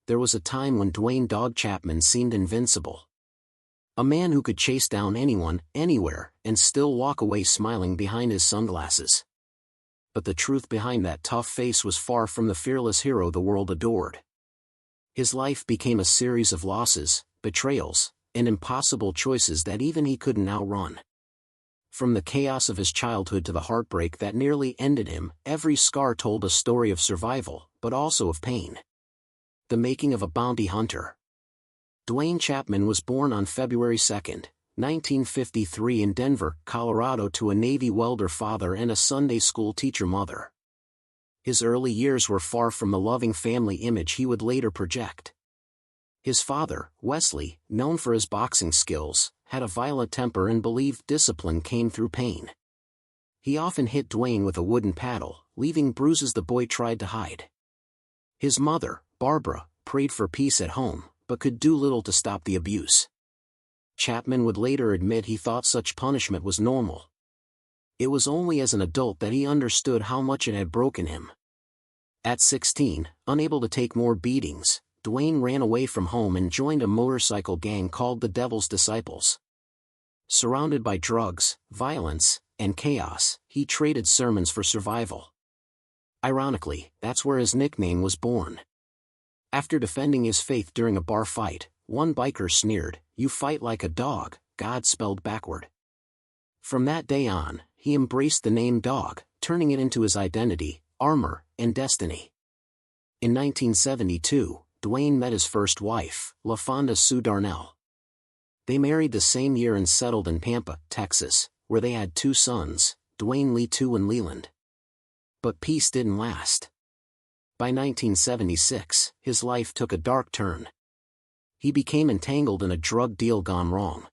there was a time when Duane "Dog" Chapman seemed invincible. A man who could chase down anyone, anywhere, and still walk away smiling behind his sunglasses. But the truth behind that tough face was far from the fearless hero the world adored. His life became a series of losses, betrayals, and impossible choices that even he couldn't outrun. From the chaos of his childhood to the heartbreak that nearly ended him, every scar told a story of survival, but also of pain. The making of a bounty hunter. Duane Chapman was born on February 2, 1953 in Denver, Colorado to a Navy welder father and a Sunday school teacher mother. His early years were far from the loving family image he would later project. His father, Wesley, known for his boxing skills, had a violent temper and believed discipline came through pain. He often hit Duane with a wooden paddle, leaving bruises the boy tried to hide. His mother, Barbara, prayed for peace at home, but could do little to stop the abuse. Chapman would later admit he thought such punishment was normal. It was only as an adult that he understood how much it had broken him. At 16, unable to take more beatings, Duane ran away from home and joined a motorcycle gang called the Devil's Disciples. Surrounded by drugs, violence, and chaos, he traded sermons for survival. Ironically, that's where his nickname was born. After defending his faith during a bar fight, one biker sneered, "You fight like a dog," God spelled backward. From that day on, he embraced the name Dog, turning it into his identity, armor, and destiny. In 1972, Duane met his first wife, LaFonda Sue Darnell. They married the same year and settled in Pampa, Texas, where they had 2 sons, Duane Lee II and Leland. But peace didn't last. By 1976, his life took a dark turn. He became entangled in a drug deal gone wrong.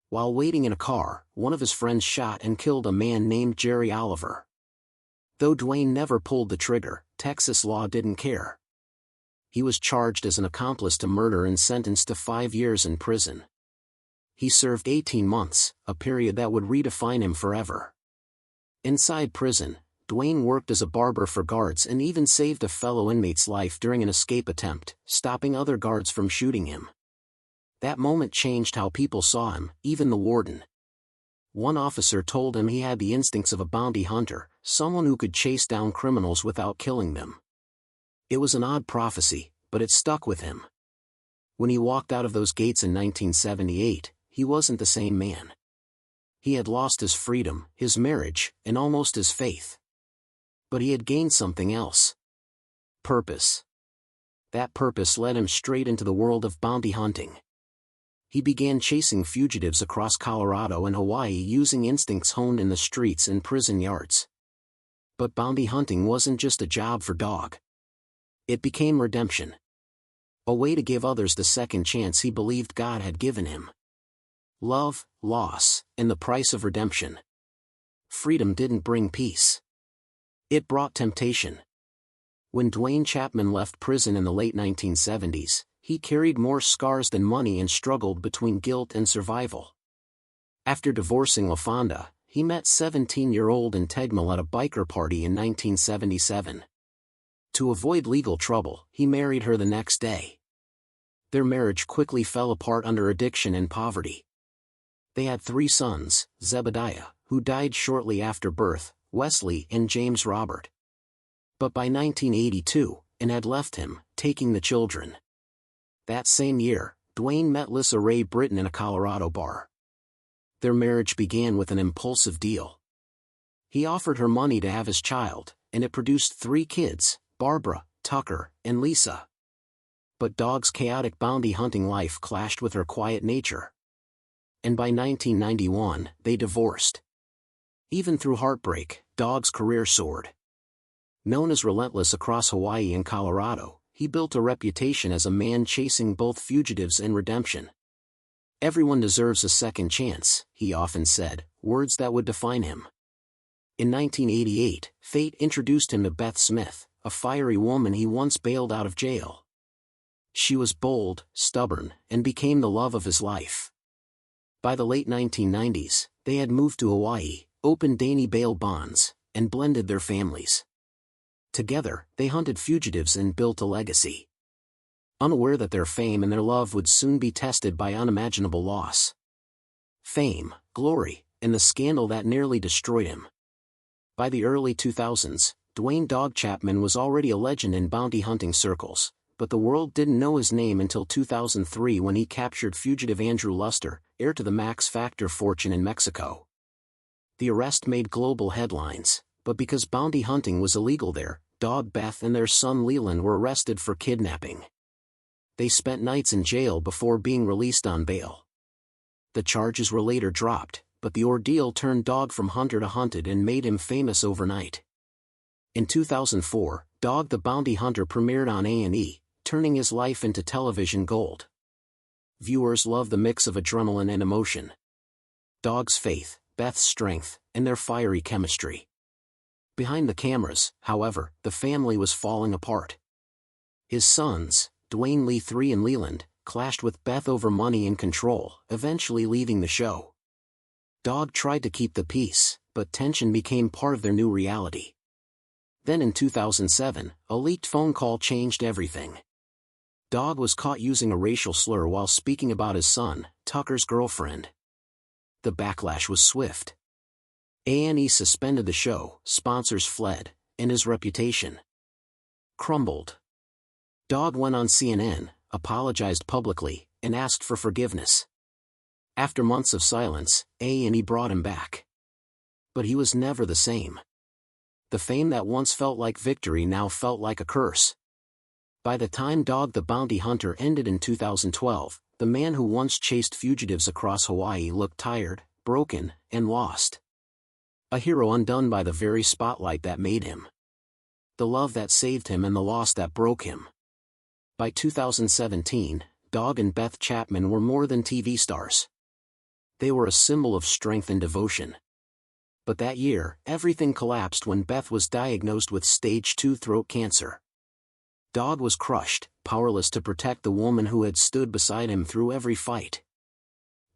While waiting in a car, one of his friends shot and killed a man named Jerry Oliver. Though Duane never pulled the trigger, Texas law didn't care. He was charged as an accomplice to murder and sentenced to 5 years in prison. He served 18 months, a period that would redefine him forever. Inside prison, Duane worked as a barber for guards and even saved a fellow inmate's life during an escape attempt, stopping other guards from shooting him. That moment changed how people saw him, even the warden. One officer told him he had the instincts of a bounty hunter, someone who could chase down criminals without killing them. It was an odd prophecy, but it stuck with him. When he walked out of those gates in 1978, he wasn't the same man. He had lost his freedom, his marriage, and almost his faith. But he had gained something else. Purpose. That purpose led him straight into the world of bounty hunting. He began chasing fugitives across Colorado and Hawaii using instincts honed in the streets and prison yards. But bounty hunting wasn't just a job for Dog. It became redemption. A way to give others the second chance he believed God had given him. Love, loss, and the price of redemption. Freedom didn't bring peace. It brought temptation. When Duane Chapman left prison in the late 1970s, he carried more scars than money and struggled between guilt and survival. After divorcing LaFonda, he met 17-year-old Integmal at a biker party in 1977. To avoid legal trouble, he married her the next day. Their marriage quickly fell apart under addiction and poverty. They had 3 sons, Zebediah, who died shortly after birth, Wesley and James Robert. But by 1982, Ann had left him, taking the children. That same year, Duane met Lissa Ray Britton in a Colorado bar. Their marriage began with an impulsive deal. He offered her money to have his child, and it produced 3 kids, Barbara, Tucker, and Lisa. But Dog's chaotic bounty hunting life clashed with her quiet nature. And by 1991, they divorced. Even through heartbreak, Dog's career soared. Known as relentless across Hawaii and Colorado, he built a reputation as a man chasing both fugitives and redemption. "Everyone deserves a second chance," he often said, words that would define him. In 1988, fate introduced him to Beth Smith, a fiery woman he once bailed out of jail. She was bold, stubborn, and became the love of his life. By the late 1990s, they had moved to Hawaii, opened daily bail bonds, and blended their families. Together, they hunted fugitives and built a legacy. unaware that their fame and their love would soon be tested by unimaginable loss. Fame, glory, and the scandal that nearly destroyed him. By the early 2000s, Duane "Dog" Chapman was already a legend in bounty hunting circles, but the world didn't know his name until 2003 when he captured fugitive Andrew Luster, heir to the Max Factor fortune in Mexico. The arrest made global headlines, but because bounty hunting was illegal there, Dog Beth and their son Leland were arrested for kidnapping. They spent nights in jail before being released on bail. The charges were later dropped, but the ordeal turned Dog from hunter to hunted and made him famous overnight. In 2004, Dog the Bounty Hunter premiered on A&E, turning his life into television gold. Viewers loved the mix of adrenaline and emotion. Dog's faith, Beth's strength, and their fiery chemistry. Behind the cameras, however, the family was falling apart. His sons, Duane Lee III and Leland, clashed with Beth over money and control, eventually leaving the show. Dog tried to keep the peace, but tension became part of their new reality. Then in 2007, a leaked phone call changed everything. Dog was caught using a racial slur while speaking about his son, Tucker's girlfriend. The backlash was swift. A&E suspended the show, sponsors fled, and his reputation crumbled. Dog went on CNN, apologized publicly, and asked for forgiveness. After months of silence, A&E brought him back. But he was never the same. The fame that once felt like victory now felt like a curse. By the time Dog the Bounty Hunter ended in 2012, the man who once chased fugitives across Hawaii looked tired, broken, and lost. A hero undone by the very spotlight that made him. The love that saved him and the loss that broke him. By 2017, Dog and Beth Chapman were more than TV stars. They were a symbol of strength and devotion. But that year, everything collapsed when Beth was diagnosed with stage 2 throat cancer. Dog was crushed, powerless to protect the woman who had stood beside him through every fight.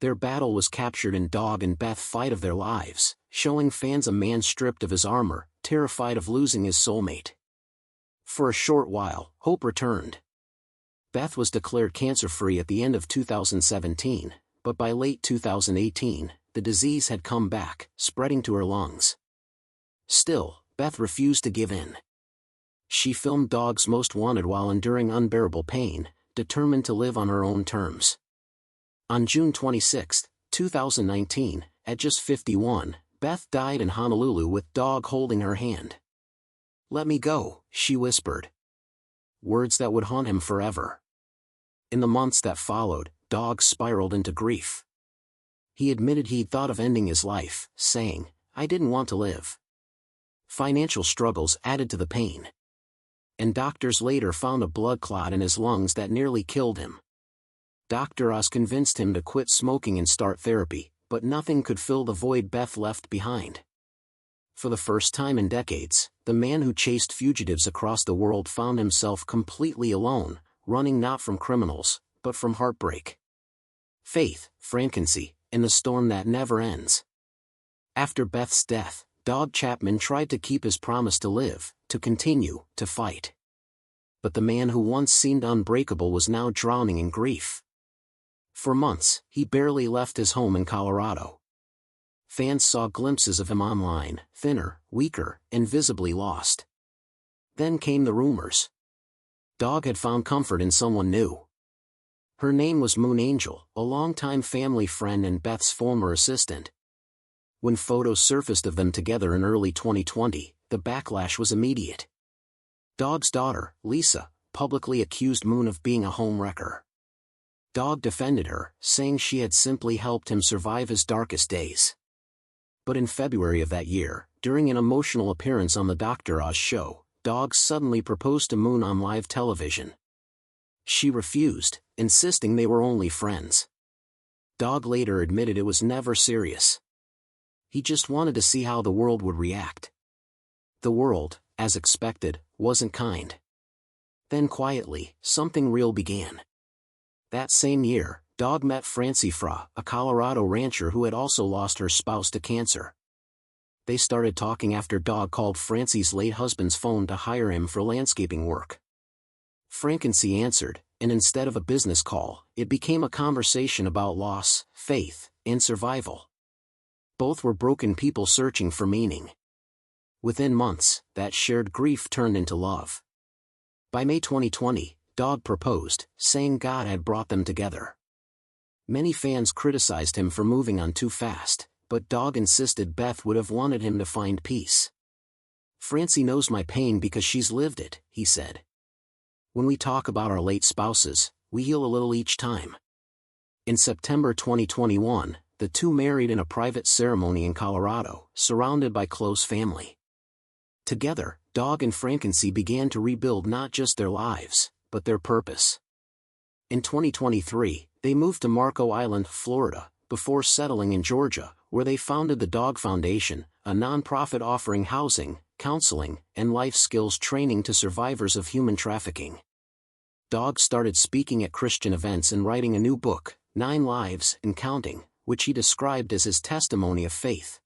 Their battle was captured in Dog and Beth Fight of Their Lives, showing fans a man stripped of his armor, terrified of losing his soulmate. For a short while, hope returned. Beth was declared cancer-free at the end of 2017, but by late 2018, the disease had come back, spreading to her lungs. Still, Beth refused to give in. She filmed Dog's Most Wanted while enduring unbearable pain, determined to live on her own terms. On June 26, 2019, at just 51, Beth died in Honolulu with Dog holding her hand. "Let me go," she whispered. Words that would haunt him forever. In the months that followed, Dog spiraled into grief. He admitted he'd thought of ending his life, saying, "I didn't want to live." Financial struggles added to the pain. And doctors later found a blood clot in his lungs that nearly killed him. Dr. Oz convinced him to quit smoking and start therapy, but nothing could fill the void Beth left behind. For the first time in decades, the man who chased fugitives across the world found himself completely alone, running not from criminals, but from heartbreak, faith, frankency, and the storm that never ends. After Beth's death, Dog Chapman tried to keep his promise to live, to continue, to fight. But the man who once seemed unbreakable was now drowning in grief. For months, he barely left his home in Colorado. Fans saw glimpses of him online, thinner, weaker, and visibly lost. Then came the rumors. Dog had found comfort in someone new. Her name was Moon Angel, a longtime family friend and Beth's former assistant. When photos surfaced of them together in early 2020, the backlash was immediate. Dog's daughter, Lisa, publicly accused Moon of being a homewrecker. Dog defended her, saying she had simply helped him survive his darkest days. But in February of that year, during an emotional appearance on the Dr. Oz show, Dog suddenly proposed to Moon on live television. She refused, insisting they were only friends. Dog later admitted it was never serious. He just wanted to see how the world would react. The world, as expected, wasn't kind. Then quietly, something real began. That same year, Dog met Francie Fra, a Colorado rancher who had also lost her spouse to cancer. They started talking after Dog called Francie's late husband's phone to hire him for landscaping work. Frankency answered, and instead of a business call, it became a conversation about loss, faith, and survival. Both were broken people searching for meaning. Within months, that shared grief turned into love. By May 2020, Dog proposed, saying God had brought them together. Many fans criticized him for moving on too fast, but Dog insisted Beth would have wanted him to find peace. "Francie knows my pain because she's lived it," he said. "When we talk about our late spouses, we heal a little each time." In September 2021, the two married in a private ceremony in Colorado, surrounded by close family. Together, Dog and Frankency began to rebuild not just their lives, but their purpose. In 2023, they moved to Marco Island, Florida, before settling in Georgia, where they founded the Dog Foundation, a nonprofit offering housing, counseling, and life skills training to survivors of human trafficking. Dog started speaking at Christian events and writing a new book, 9 Lives and Counting, which he described as his testimony of faith.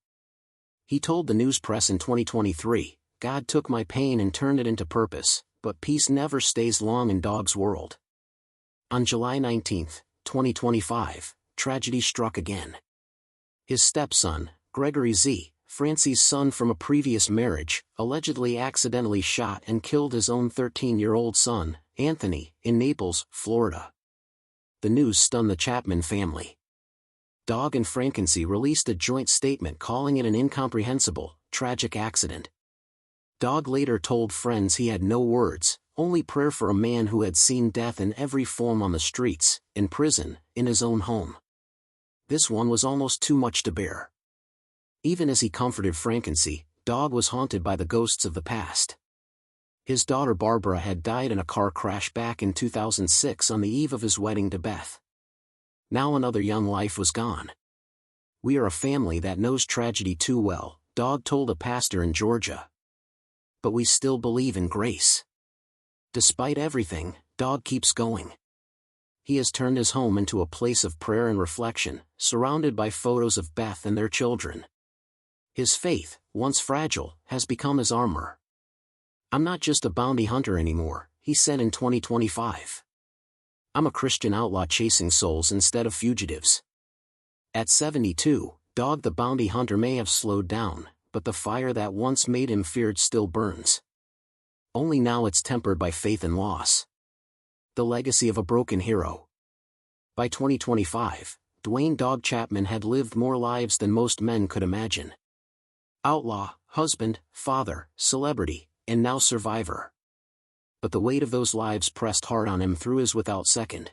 He told the news press in 2023, "God took my pain and turned it into purpose, but peace never stays long in Dog's world." On July 19, 2025, tragedy struck again. His stepson, Gregory Z., Francie's son from a previous marriage, allegedly accidentally shot and killed his own 13-year-old son, Anthony, in Naples, Florida. The news stunned the Chapman family. Dog and Frankency released a joint statement calling it an incomprehensible, tragic accident. Dog later told friends he had no words, only prayer for a man who had seen death in every form on the streets, in prison, in his own home. This one was almost too much to bear. Even as he comforted Frankency, Dog was haunted by the ghosts of the past. His daughter Barbara had died in a car crash back in 2006 on the eve of his wedding to Beth. Now another young life was gone. "We are a family that knows tragedy too well," Dog told a pastor in Georgia. "But we still believe in grace." Despite everything, Dog keeps going. He has turned his home into a place of prayer and reflection, surrounded by photos of Beth and their children. His faith, once fragile, has become his armor. "I'm not just a bounty hunter anymore," he said in 2025. "I'm a Christian outlaw chasing souls instead of fugitives." At 72, Dog the bounty hunter may have slowed down, but the fire that once made him feared still burns. Only now it's tempered by faith and loss. The legacy of a broken hero. By 2025, Duane "Dog" Chapman had lived more lives than most men could imagine. Outlaw, husband, father, celebrity, and now survivor. But the weight of those lives pressed hard on him through his without second.